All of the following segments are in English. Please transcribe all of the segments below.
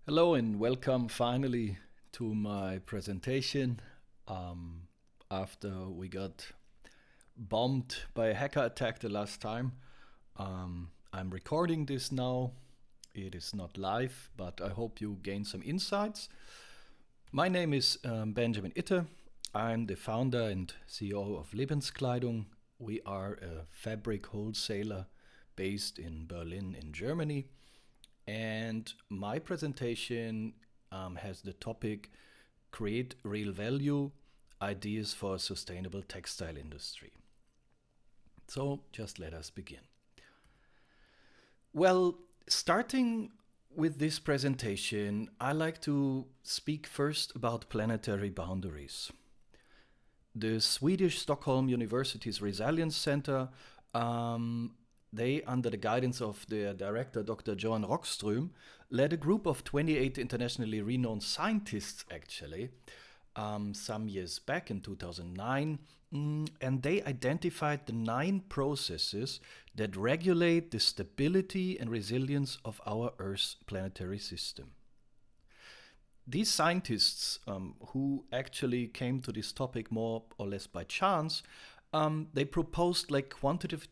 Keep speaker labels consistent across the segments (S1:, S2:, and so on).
S1: Hello and welcome finally to my presentation. After we got bombed by a hacker attack the last time, I'm recording this now. It is not live, but I hope you gain some insights. My name is Benjamin Itter. I'm the founder and CEO of Lebenskleidung. We are a fabric wholesaler based in Berlin, in Germany. And my presentation has the topic Create Real Value Ideas for a Sustainable Textile Industry. So just let us begin. Well, starting with this presentation, I like to speak first about planetary boundaries. The Swedish Stockholm University's Resilience Center they, under the guidance of their director, Dr. Johan Rockström, led a group of 28 internationally renowned scientists, actually, some years back in 2009, and they identified the 9 processes that regulate the stability and resilience of our Earth's planetary system. These scientists, who actually came to this topic more or less by chance, they proposed like quantitative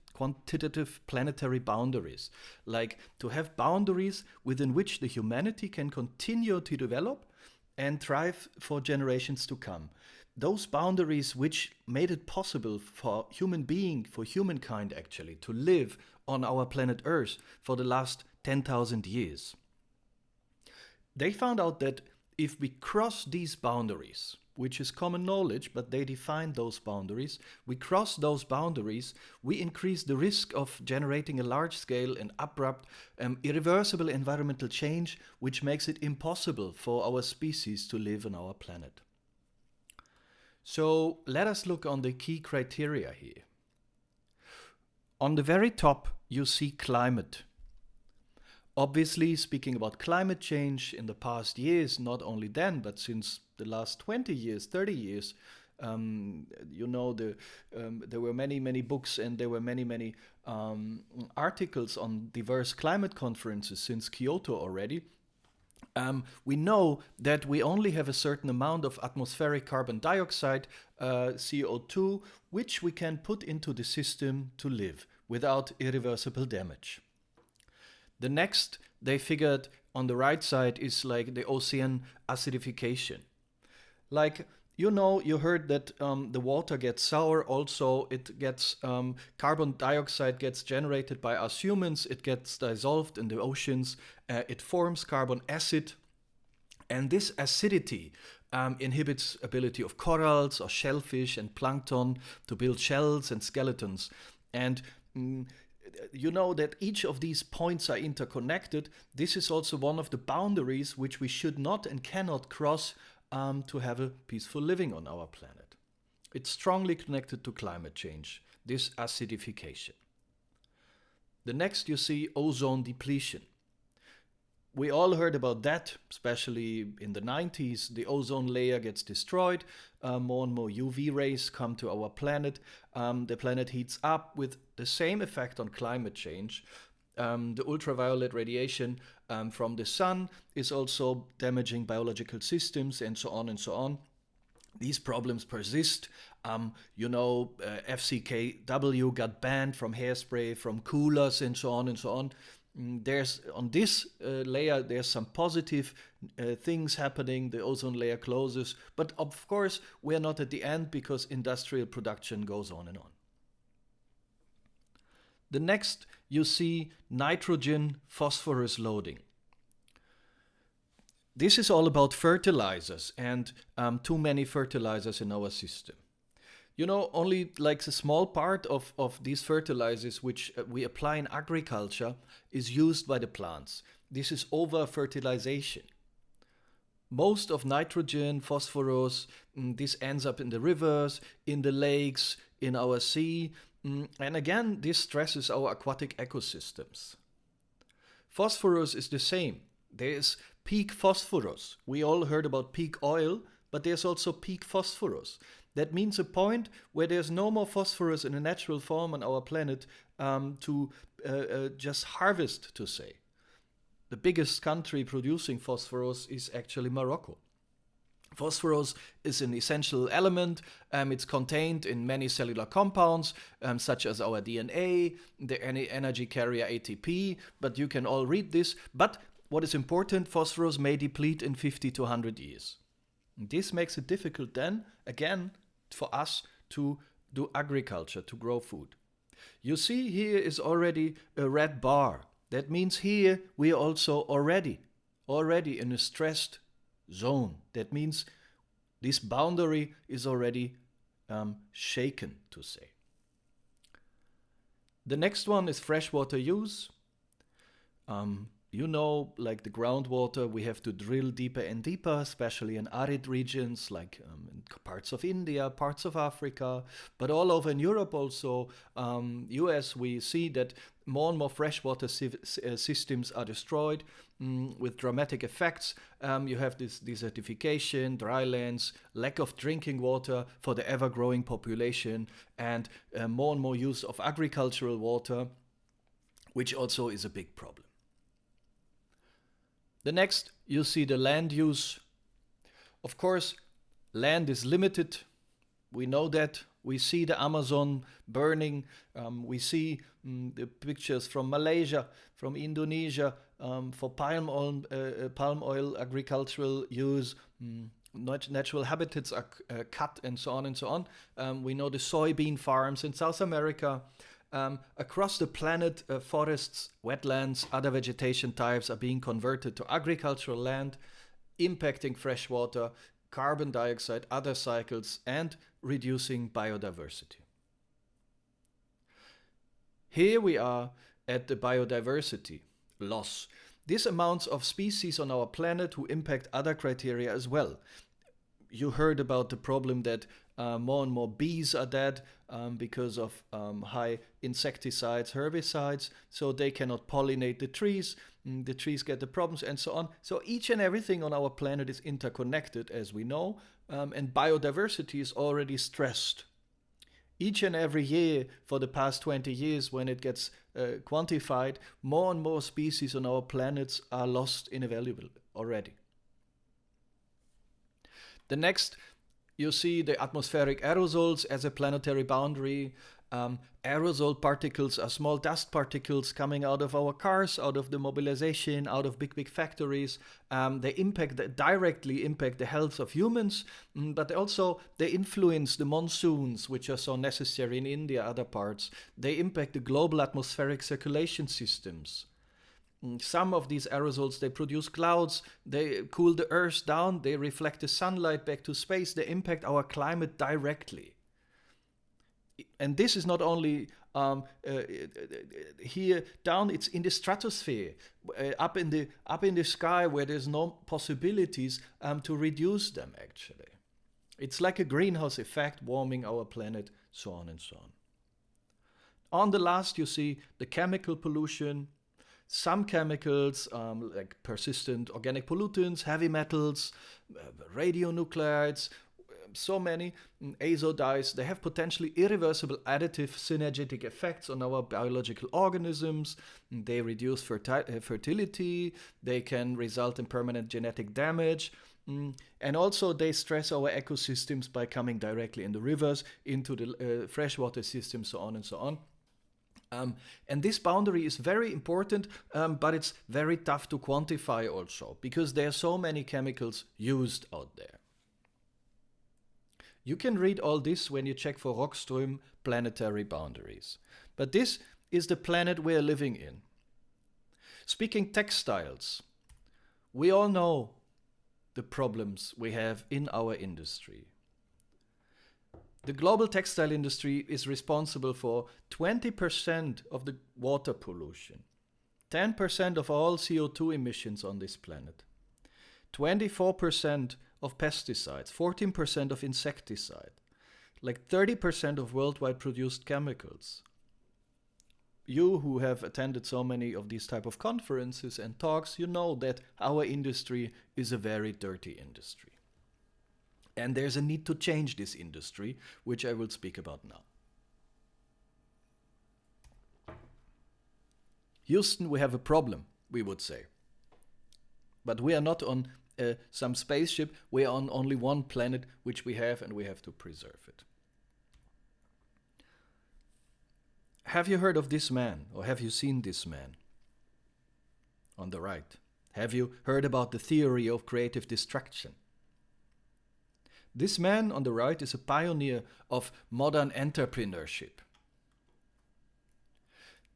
S1: planetary boundaries, like to have boundaries within which the humanity can continue to develop and thrive for generations to come. Those boundaries which made it possible for humankind actually, to live on our planet Earth for the last 10,000 years. They found out that if we cross these boundaries, which is common knowledge, but they define those boundaries, we cross those boundaries, we increase the risk of generating a large-scale and abrupt, irreversible environmental change, which makes it impossible for our species to live on our planet. So let us look on the key criteria here. On the very top, you see climate. Obviously, speaking about climate change in the past years, not only then, but since the last 20 years, 30 years, there were many books and there were many articles on diverse climate conferences since Kyoto already. We know that we only have a certain amount of atmospheric carbon dioxide, CO2, which we can put into the system to live without irreversible damage. The next, they figured on the right side, is like the ocean acidification. Like, you heard that the water gets sour, also it gets, carbon dioxide gets generated by us humans, it gets dissolved in the oceans, it forms carbon acid, and this acidity inhibits ability of corals or shellfish and plankton to build shells and skeletons. And you know that each of these points are interconnected. This is also one of the boundaries which we should not and cannot cross to have a peaceful living on our planet. It's strongly connected to climate change, this acidification. The next you see ozone depletion. We all heard about that, especially in the 90s. The ozone layer gets destroyed, more and more UV rays come to our planet. The planet heats up with the same effect on climate change. The ultraviolet radiation from the sun is also damaging biological systems and so on and so on. These problems persist. FCKW got banned from hairspray, from coolers and so on and so on. There's on this layer, there's some positive things happening. The ozone layer closes, but of course we're not at the end because industrial production goes on and on. The next, you see nitrogen phosphorus loading. This is all about fertilizers and too many fertilizers in our system. Only like a small part of these fertilizers which we apply in agriculture is used by the plants. This is over-fertilization. Most of nitrogen, phosphorus, this ends up in the rivers, in the lakes, in our sea. And again, this stresses our aquatic ecosystems. Phosphorus is the same. There's peak phosphorus. We all heard about peak oil, but there's also peak phosphorus. That means a point where there's no more phosphorus in a natural form on our planet to just harvest, to say. the biggest country producing phosphorus is actually Morocco. Phosphorus is an essential element. It's contained in many cellular compounds, such as our DNA, the energy carrier ATP, but you can all read this. But what is important, phosphorus may deplete in 50 to 100 years. And this makes it difficult then, again, for us to do agriculture, to grow food. You see here is already a red bar. That means here we are also already in a stressed zone. That means this boundary is already shaken, to say. The next one is freshwater use. You know, like the groundwater, we have to drill deeper and deeper, especially in arid regions like in parts of India, parts of Africa, but all over in Europe also, US, we see that more and more freshwater systems are destroyed with dramatic effects. You have this desertification, dry lands, lack of drinking water for the ever-growing population, and more and more use of agricultural water, which also is a big problem. The next, you see the land use. Of course, land is limited. We know that. We see the Amazon burning. We see the pictures from Malaysia, from Indonesia, for palm oil agricultural use. Natural habitats are cut and so on and so on. We know the soybean farms in South America. Across the planet, forests, wetlands, other vegetation types are being converted to agricultural land, impacting freshwater, carbon dioxide, other cycles, and reducing biodiversity. Here we are at the biodiversity loss. This amounts of species on our planet who impact other criteria as well. You heard about the problem that more and more bees are dead because of high insecticides, herbicides, so they cannot pollinate the trees get the problems and so on. So each and everything on our planet is interconnected, as we know, and biodiversity is already stressed. Each and every year for the past 20 years, when it gets quantified, more and more species on our planets are lost invaluable already. The next, you see the atmospheric aerosols as a planetary boundary. Aerosol particles are small dust particles coming out of our cars, out of the mobilization, out of big factories. They directly impact the health of humans, but also they influence the monsoons, which are so necessary in India, other parts. They impact the global atmospheric circulation systems. Some of these aerosols, they produce clouds, they cool the earth down, they reflect the sunlight back to space, they impact our climate directly. And this is not only here down, it's in the stratosphere, up in the sky where there's no possibilities to reduce them actually. It's like a greenhouse effect warming our planet, so on and so on. On the last, you see the chemical pollution. Some chemicals, like persistent organic pollutants, heavy metals, radionuclides, so many azo dyes, they have potentially irreversible additive synergetic effects on our biological organisms. They reduce fertility, they can result in permanent genetic damage, and also they stress our ecosystems by coming directly in the rivers, into the freshwater system, so on and so on. And this boundary is very important, but it's very tough to quantify also, because there are so many chemicals used out there. You can read all this when you check for Rockström planetary boundaries. But this is the planet we're living in. Speaking textiles, we all know the problems we have in our industry. The global textile industry is responsible for 20% of the water pollution, 10% of all CO2 emissions on this planet, 24% of pesticides, 14% of insecticide, like 30% of worldwide produced chemicals. You who have attended so many of these type of conferences and talks, you know that our industry is a very dirty industry. And there's a need to change this industry, which I will speak about now. Houston, we have a problem, we would say. But we are not on some spaceship. We are on only one planet, which we have, and we have to preserve it. Have you heard of this man, or have you seen this man? On the right. Have you heard about the theory of creative destruction? This man on the right is a pioneer of modern entrepreneurship.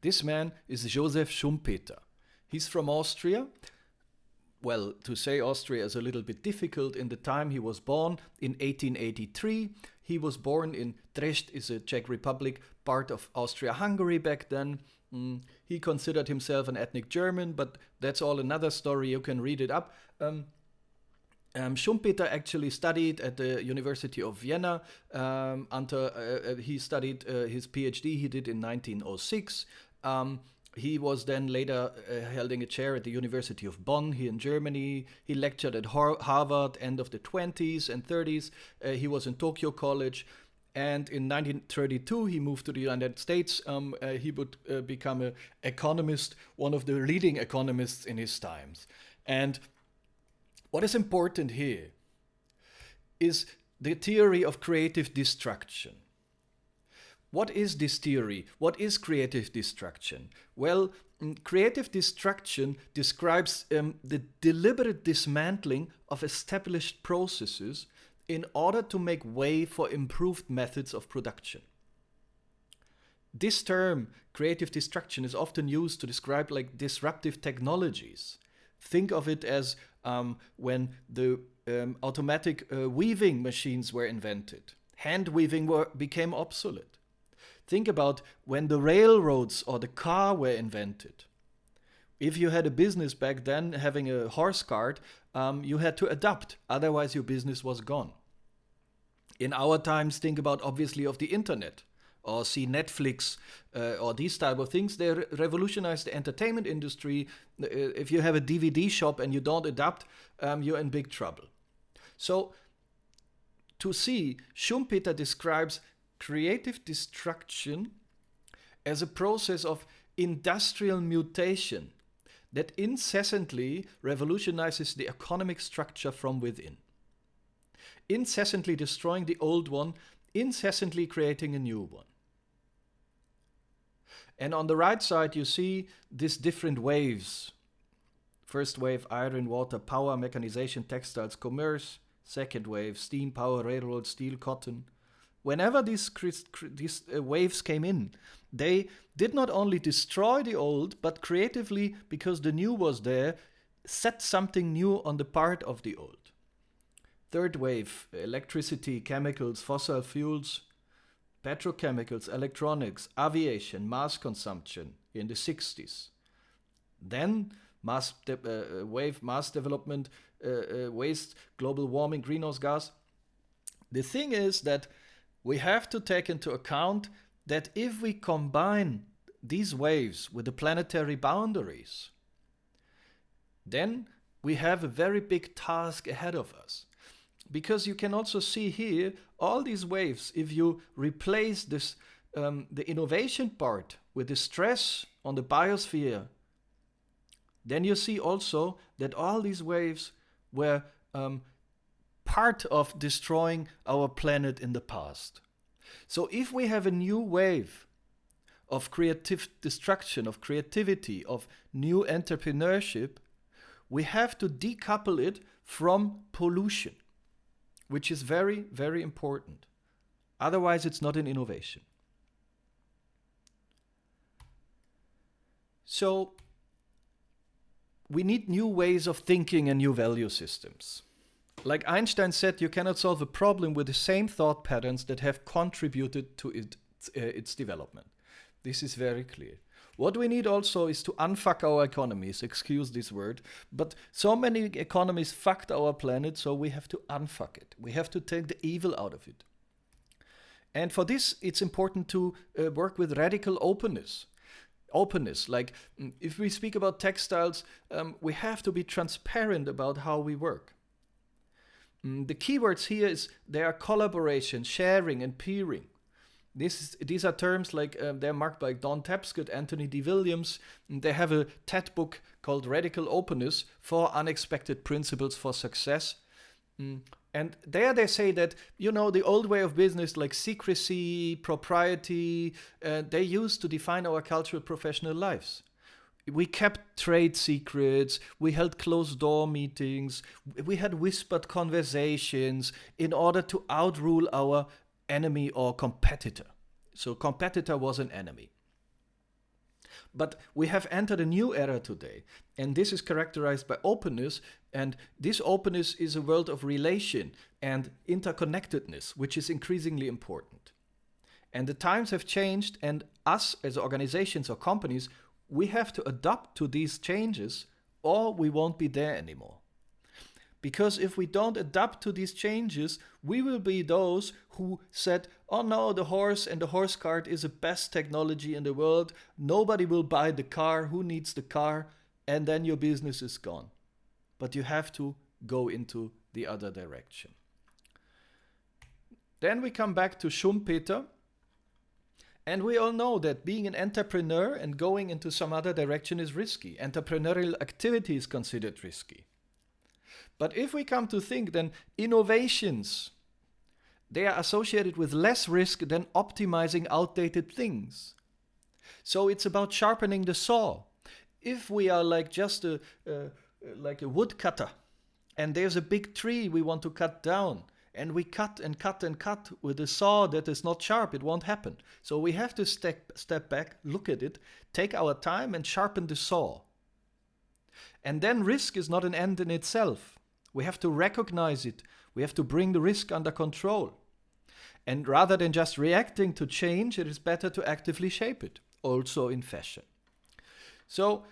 S1: This man is Joseph Schumpeter. He's from Austria. Well, to say Austria is a little bit difficult. In the time he was born, in 1883, he was born in Trest, is a Czech Republic, part of Austria-Hungary back then. He considered himself an ethnic German, but that's all another story. You can read it up. Schumpeter actually studied at the University of Vienna until he studied his PhD. He did in 1906. He was then later holding a chair at the University of Bonn here in Germany. He lectured at Harvard end of the 20s and 30s. He was in Tokyo College. And in 1932, he moved to the United States. He would become an economist, one of the leading economists in his times. And what is important here is the theory of creative destruction. What is this theory? What is creative destruction? Well, creative destruction describes the deliberate dismantling of established processes in order to make way for improved methods of production. This term, creative destruction, is often used to describe like disruptive technologies. Think of it as when the automatic weaving machines were invented. Hand weaving became obsolete. Think about when the railroads or the car were invented. If you had a business back then having a horse cart, you had to adapt, otherwise your business was gone. In our times, think about obviously of the internet, or see Netflix, or these type of things. They revolutionized the entertainment industry. If you have a DVD shop and you don't adapt, you're in big trouble. So, to see, Schumpeter describes creative destruction as a process of industrial mutation that incessantly revolutionizes the economic structure from within. Incessantly destroying the old one, incessantly creating a new one. And on the right side, you see these different waves. First wave, iron, water, power, mechanization, textiles, commerce. Second wave, steam, power, railroad, steel, cotton. Whenever these waves came in, they did not only destroy the old, but creatively, because the new was there, set something new on the part of the old. Third wave, electricity, chemicals, fossil fuels, petrochemicals, electronics, aviation, mass consumption in the 60s. Then mass development, waste, global warming, greenhouse gas. The thing is that we have to take into account that if we combine these waves with the planetary boundaries, then we have a very big task ahead of us. Because you can also see here, all these waves, if you replace this, the innovation part with the stress on the biosphere, then you see also that all these waves were part of destroying our planet in the past. So if we have a new wave of creative destruction, of creativity, of new entrepreneurship, we have to decouple it from pollution, which is very, very important. Otherwise, it's not an innovation. So, we need new ways of thinking and new value systems. Like Einstein said, you cannot solve a problem with the same thought patterns that have contributed to its development. This is very clear. What we need also is to unfuck our economies, excuse this word, but so many economies fucked our planet, so we have to unfuck it. We have to take the evil out of it. And for this, it's important to work with radical openness. Openness, like if we speak about textiles, we have to be transparent about how we work. The keywords here is there are collaboration, sharing, and peering. These are terms like they're marked by Don Tapscott, Anthony D. Williams. And they have a TED book called Radical Openness: 4 Unexpected Principles for Success. And there they say that, the old way of business, like secrecy, propriety, they used to define our cultural professional lives. We kept trade secrets, we held closed door meetings, we had whispered conversations in order to outrule our enemy or competitor. So competitor was an enemy. But we have entered a new era today, and this is characterized by openness, and this openness is a world of relation and interconnectedness, which is increasingly important. And the times have changed, and us as organizations or companies, we have to adapt to these changes, or we won't be there anymore. Because if we don't adapt to these changes, we will be those who said, oh no, the horse and the horse cart is the best technology in the world. Nobody will buy the car. Who needs the car? And then your business is gone. But you have to go into the other direction. Then we come back to Schumpeter. And we all know that being an entrepreneur and going into some other direction is risky. Entrepreneurial activity is considered risky. But if we come to think, then innovations, they are associated with less risk than optimizing outdated things. So it's about sharpening the saw. If we are like just like a woodcutter, and there's a big tree we want to cut down, and we cut and cut and cut with a saw that is not sharp, it won't happen. So we have to step back, look at it, take our time and sharpen the saw. And then risk is not an end in itself. We have to recognize it. We have to bring the risk under control. And rather than just reacting to change, it is better to actively shape it, also in fashion. So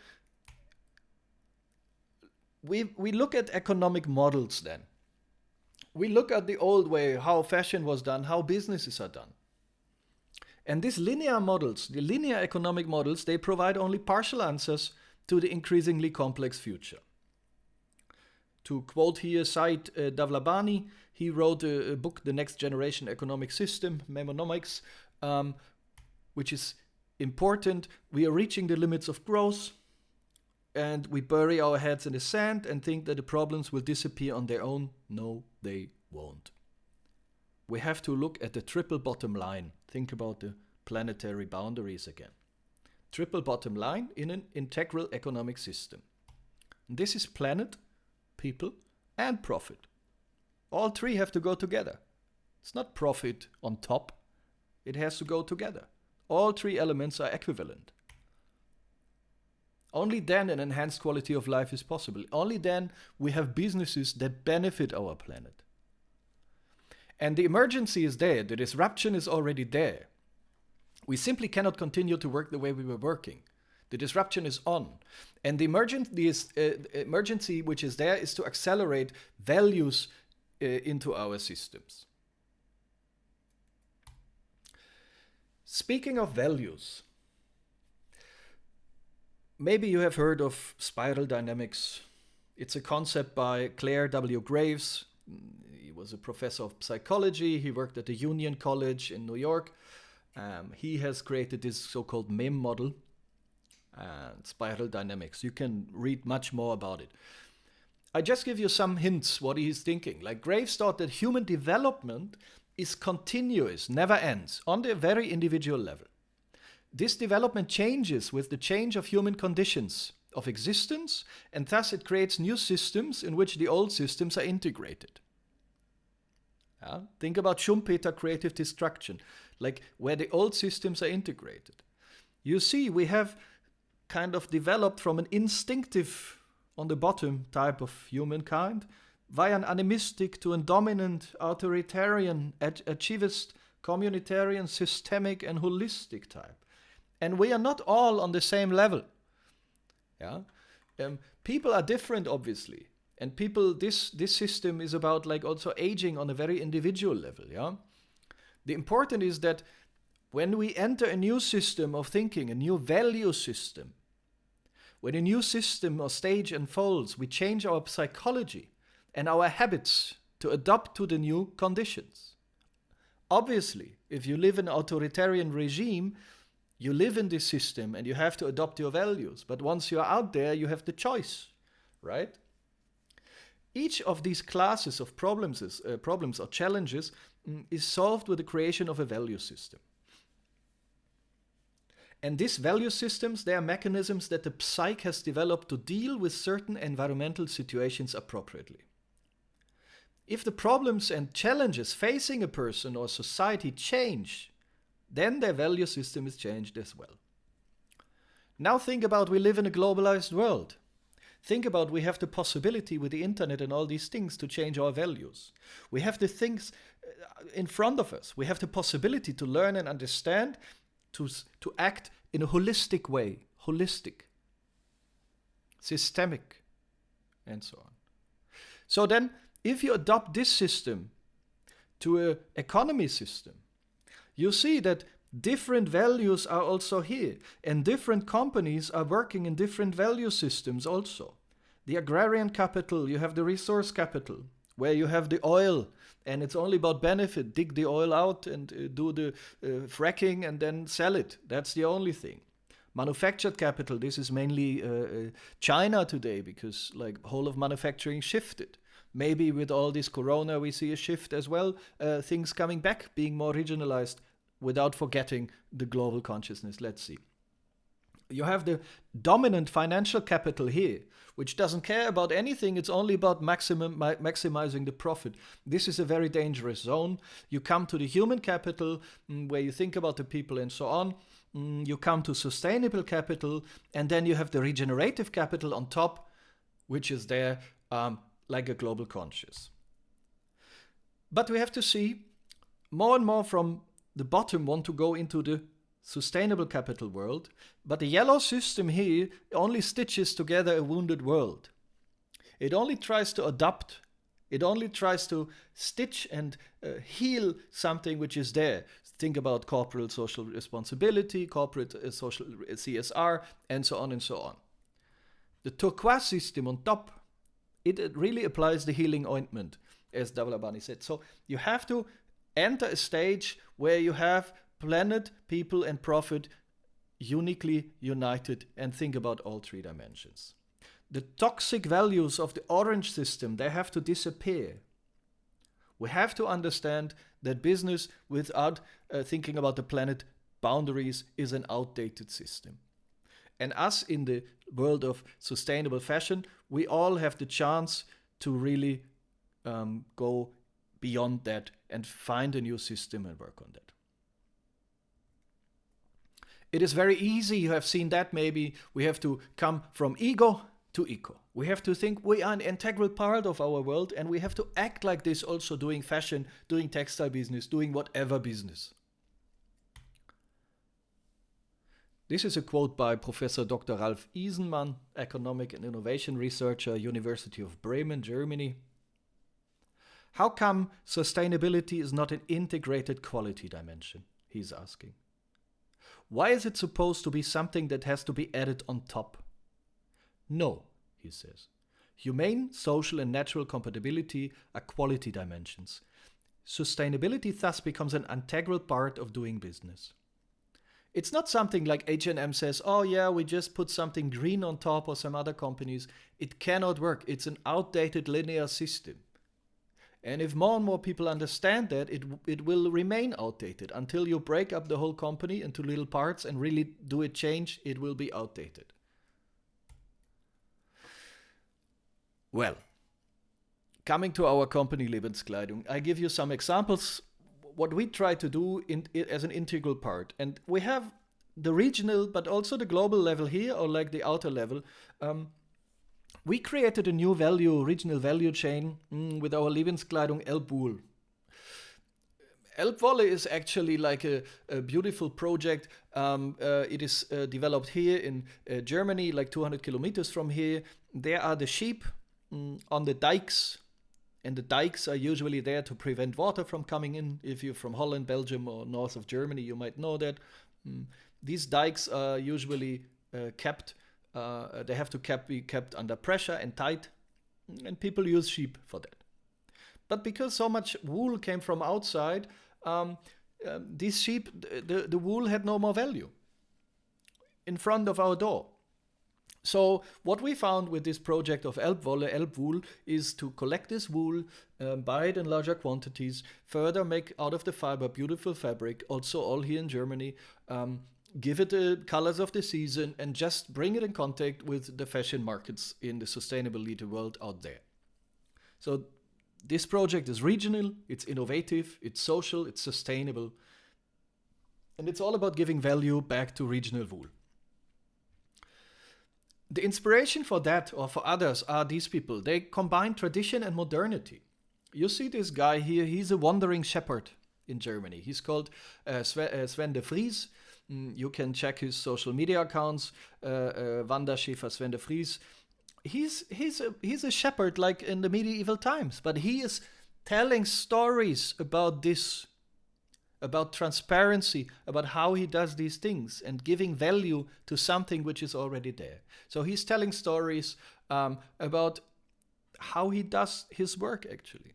S1: we look at economic models then. We look at the old way, how fashion was done, how businesses are done. And these linear models, the linear economic models, they provide only partial answers to the increasingly complex future. To quote here Said Davlabani, he wrote a book, The Next Generation Economic System, Memonomics, which is important. We are reaching the limits of growth, and we bury our heads in the sand and think that the problems will disappear on their own. No, they won't. We have to look at the triple bottom line. Think about the planetary boundaries again. Triple bottom line in an integral economic system. This is planet, people, and profit. All three have to go together. It's not profit on top. It has to go together. All three elements are equivalent. Only then an enhanced quality of life is possible. Only then we have businesses that benefit our planet. And the emergency is there. The disruption is already there. We simply cannot continue to work the way we were working. The disruption is on. And the emergency which is there is to accelerate values into our systems. Speaking of values, maybe you have heard of spiral dynamics. It's a concept by Claire W. Graves. He was a professor of psychology. He worked at the Union College in New York. He has created this so-called MEM model, spiral dynamics. You can read much more about it. I just give you some hints what he's thinking. Like Graves thought that human development is continuous, never ends, on the very individual level. This development changes with the change of human conditions of existence, and thus it creates new systems in which the old systems are integrated. Think about Schumpeter creative destruction, like where the old systems are integrated. You see, we have kind of developed from an instinctive, on the bottom type of humankind, via an animistic to a dominant, authoritarian, achievist, communitarian, systemic, and holistic type. And we are not all on the same level. People are different, obviously. And people, this system is about like also aging on a very individual level. The important is that when we enter a new system of thinking, a new value system, when a new system or stage unfolds, we change our psychology and our habits to adapt to the new conditions. Obviously, if you live in an authoritarian regime, you live in this system and you have to adopt your values. But once you're out there, you have the choice, right? Each of these classes of problems or challenges is solved with the creation of a value system. And these value systems, they are mechanisms that the psyche has developed to deal with certain environmental situations appropriately. If the problems and challenges facing a person or society change, then their value system is changed as well. Now think about we live in a globalized world. Think about we have the possibility with the internet and all these things to change our values. We have the things in front of us. We have the possibility to learn and understand, to act in a holistic way, systemic, and so on. So then, if you adopt this system to an economy system, you see that different values are also here, and different companies are working in different value systems also. The agrarian capital, you have the resource capital, where you have the oil, and it's only about benefit. Dig the oil out and do the fracking and then sell it. That's the only thing. Manufactured capital, this is mainly China today, because like whole of manufacturing shifted. Maybe with all this corona we see a shift as well, things coming back, being more regionalized without forgetting the global consciousness. Let's see. You have the dominant financial capital here, which doesn't care about anything. It's only about maximizing the profit. This is a very dangerous zone. You come to the human capital, where you think about the people and so on. You come to sustainable capital, and then you have the regenerative capital on top, which is there like a global conscious. But we have to see more and more from the bottom want to go into the sustainable capital world, but the yellow system here only stitches together a wounded world. It only tries to adapt. It only tries to stitch and heal something which is there. Think about corporate social responsibility, corporate social CSR, and so on and so on. The turquoise system on top, it really applies the healing ointment, as Davalabani said. So you have to enter a stage where you have planet, people, and profit uniquely united, and think about all three dimensions. The toxic values of the orange system, they have to disappear. We have to understand that business without thinking about the planet boundaries is an outdated system. And us in the world of sustainable fashion, we all have the chance to really go beyond that and find a new system and work on that. It is very easy, you have seen that maybe, we have to come from ego to eco. We have to think we are an integral part of our world, and we have to act like this also doing fashion, doing textile business, doing whatever business. This is a quote by Professor Dr. Ralf Isenmann, economic and innovation researcher, University of Bremen, Germany. How come sustainability is not an integrated quality dimension? He's asking. Why is it supposed to be something that has to be added on top? No, he says. Humane, social, and natural compatibility are quality dimensions. Sustainability thus becomes an integral part of doing business. It's not something like H&M says, oh yeah, we just put something green on top, or some other companies. It cannot work. It's an outdated linear system. And if more and more people understand that, it will remain outdated. Until you break up the whole company into little parts and really do a change, it will be outdated. Well, coming to our company Lebenskleidung, I give you some examples what we try to do as an integral part. And we have the regional, but also the global level here, or like the outer level. We created a new regional value chain with our Lebenskleidung Elbwool. Elbwolle is actually like a beautiful project. It is developed here in Germany, like 200 kilometers from here. There are the sheep on the dikes, and the dikes are usually there to prevent water from coming in. If you're from Holland, Belgium, or north of Germany, you might know that. These dikes are usually kept. They have to be kept under pressure and tight, and people use sheep for that. But because so much wool came from outside, these sheep, the wool had no more value in front of our door. So what we found with this project of Elbwolle, Elbwool, is to collect this wool, buy it in larger quantities, further make out of the fiber beautiful fabric, also all here in Germany, give it the colors of the season, and just bring it in contact with the fashion markets in the sustainable leader world out there. So this project is regional, it's innovative, it's social, it's sustainable, and it's all about giving value back to regional wool. The inspiration for that, or for others, are these people. They combine tradition and modernity. You see this guy here, he's a wandering shepherd in Germany. He's called Sven de Vries. You can check his social media accounts, Wanderschäfer Sven de Vries. He's a shepherd like in the medieval times, but he is telling stories about this, about transparency, about how he does these things and giving value to something which is already there. So he's telling stories about how he does his work actually.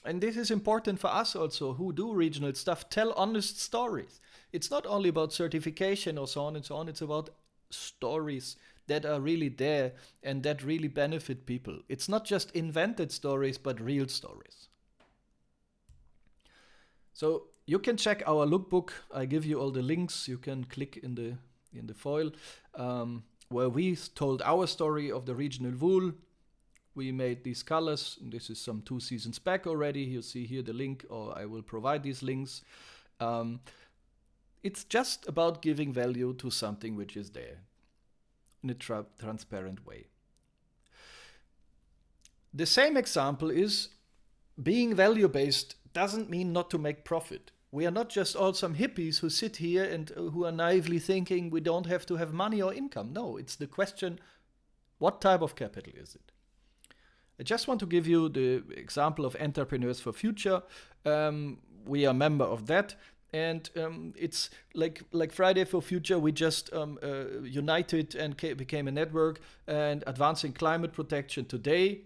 S1: And this is important for us also who do regional stuff, tell honest stories. It's not only about certification or so on and so on, it's about stories that are really there and that really benefit people. It's not just invented stories, but real stories. So you can check our lookbook. I give you all the links. You can click in the foil where we told our story of the regional wool. We made these colors. This is some 2 seasons back already. You see here the link, or I will provide these links. It's just about giving value to something which is there in a transparent way. The same example is being value-based doesn't mean not to make profit. We are not just all some hippies who sit here and who are naively thinking we don't have to have money or income. No, it's the question, what type of capital is it? I just want to give you the example of Entrepreneurs for Future. We are a member of that. And it's like Friday for Future, we just united and became a network and advancing climate protection today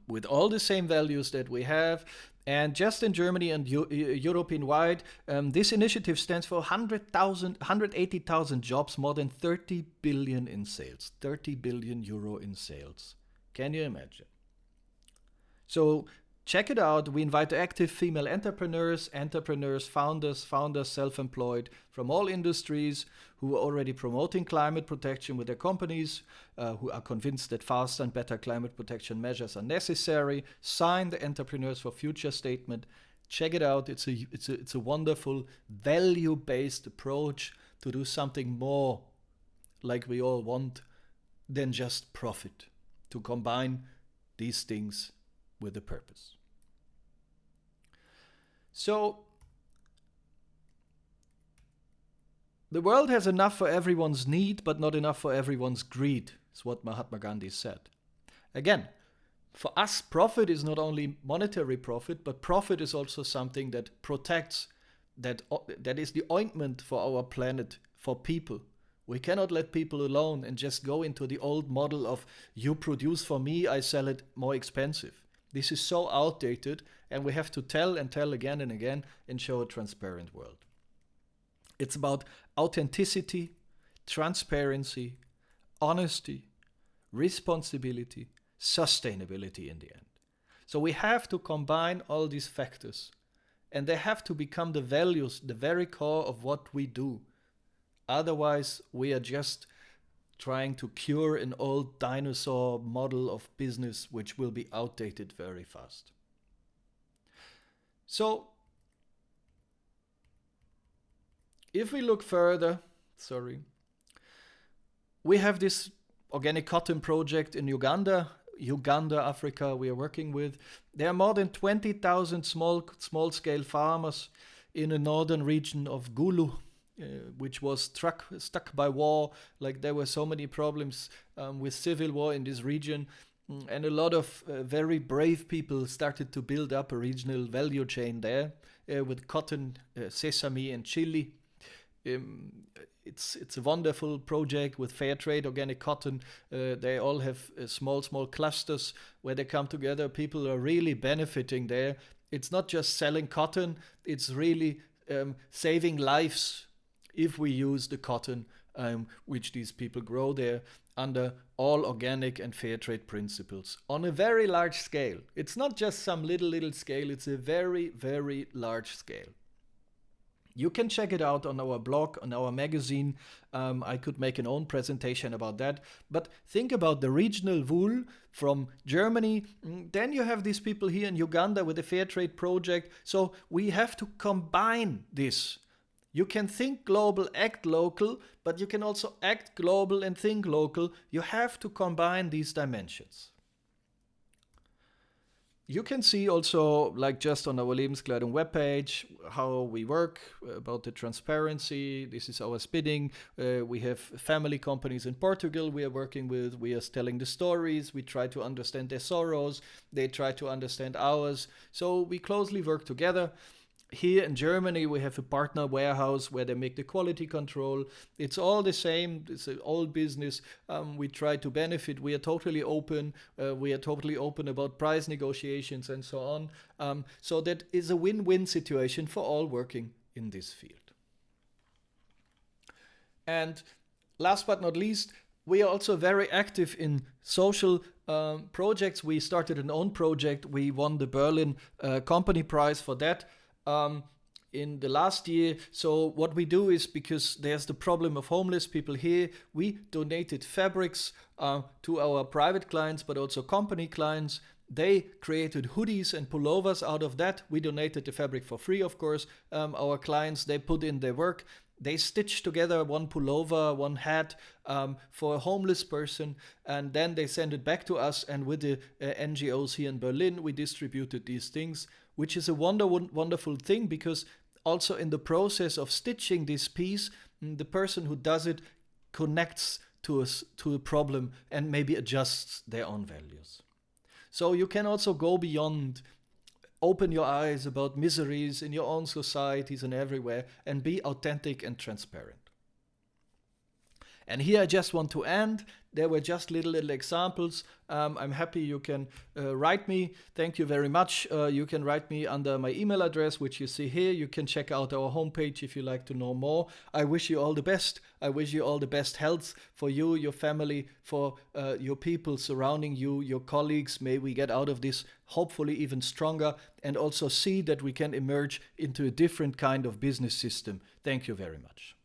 S1: with all the same values that we have. And just in Germany and European-wide, this initiative stands for 180,000 jobs, more than 30 billion in sales, 30 billion euro in sales. Can you imagine? So check it out. We invite active female entrepreneurs, founders, self-employed from all industries who are already promoting climate protection with their companies, who are convinced that faster and better climate protection measures are necessary. Sign the Entrepreneurs for Future statement. Check it out. It's a wonderful value-based approach to do something more like we all want than just profit, to combine these things with a purpose. So, the world has enough for everyone's need, but not enough for everyone's greed, is what Mahatma Gandhi said. Again, for us, profit is not only monetary profit, but profit is also something that protects, that is the ointment for our planet, for people. We cannot let people alone and just go into the old model of you produce for me, I sell it more expensive. This is so outdated, and we have to tell and tell again and again and show a transparent world. It's about authenticity, transparency, honesty, responsibility, sustainability in the end. So we have to combine all these factors, and they have to become the values, the very core of what we do. Otherwise, we are just trying to cure an old dinosaur model of business which will be outdated very fast. So, if we look further, we have this organic cotton project in Uganda, Africa, we are working with. There are more than 20,000 small-scale farmers in the northern region of Gulu, which was stuck by war. Like there were so many problems with civil war in this region, and a lot of very brave people started to build up a regional value chain there with cotton, sesame and chili. It's a wonderful project with fair trade organic cotton. They all have small clusters where they come together. People are really benefiting there. It's not just selling cotton, it's really saving lives if we use the cotton which these people grow there under all organic and fair trade principles on a very large scale. It's not just some little scale, it's a very, very large scale. You can check it out on our blog, on our magazine. I could make an own presentation about that. But think about the regional wool from Germany. Then you have these people here in Uganda with the Fair Trade Project. So we have to combine this. You can think global, act local, but you can also act global and think local. You have to combine these dimensions. You can see also, like just on our Lebenskleidung webpage, how we work, about the transparency. This is our spinning. We have family companies in Portugal we are working with. We are telling the stories. We try to understand their sorrows. They try to understand ours. So we closely work together. Here in Germany, we have a partner warehouse where they make the quality control. It's all the same. It's an old business. We try to benefit. We are totally open. We are totally open about price negotiations and so on. So that is a win-win situation for all working in this field. And last but not least, we are also very active in social projects. We started an own project. We won the Berlin Company Prize for that. In the last year. So what we do is, because there's the problem of homeless people here, we donated fabrics to our private clients, but also company clients. They created hoodies and pullovers out of that. We donated the fabric for free, of course. Our clients, they put in their work. They stitched together one pullover, one hat for a homeless person, and then they send it back to us. And with the NGOs here in Berlin, we distributed these things, which is a wonderful thing, because also in the process of stitching this piece, the person who does it connects to a problem and maybe adjusts their own values. So you can also go beyond, open your eyes about miseries in your own societies and everywhere, and be authentic and transparent. And here I just want to end. There were just little examples. I'm happy you can write me. Thank you very much. You can write me under my email address, which you see here. You can check out our homepage if you like to know more. I wish you all the best. I wish you all the best health for you, your family, for your people surrounding you, your colleagues. May we get out of this hopefully even stronger, and also see that we can emerge into a different kind of business system. Thank you very much.